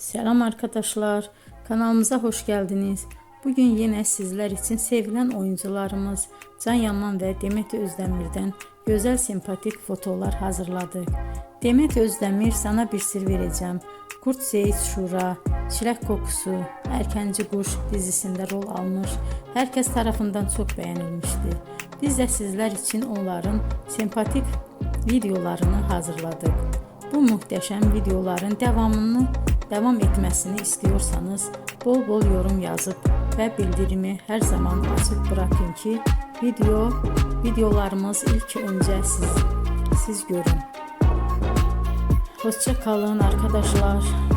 Selam arkadaşlar, kanalımıza hoş geldiniz. Bugün yine sizler için sevilen oyuncularımız Can Yaman ve Demet Özdemir'den güzel sempatik fotolar hazırladık. Demet Özdemir, sana bir sır vereceğim. Kurt Seyit Şura, Çilek Kokusu, Erkenci Kuş dizisinde rol almış. Herkes tarafından çok beğenilmişti. Biz de sizler için onların sempatik videolarını hazırladık. Bu muhteşem videoların devam etmesini istiyorsanız bol yorum yazıp ve bildirimi her zaman açık bırakın ki videolarımız ilk önce siz görün. Hoşça kalın arkadaşlar.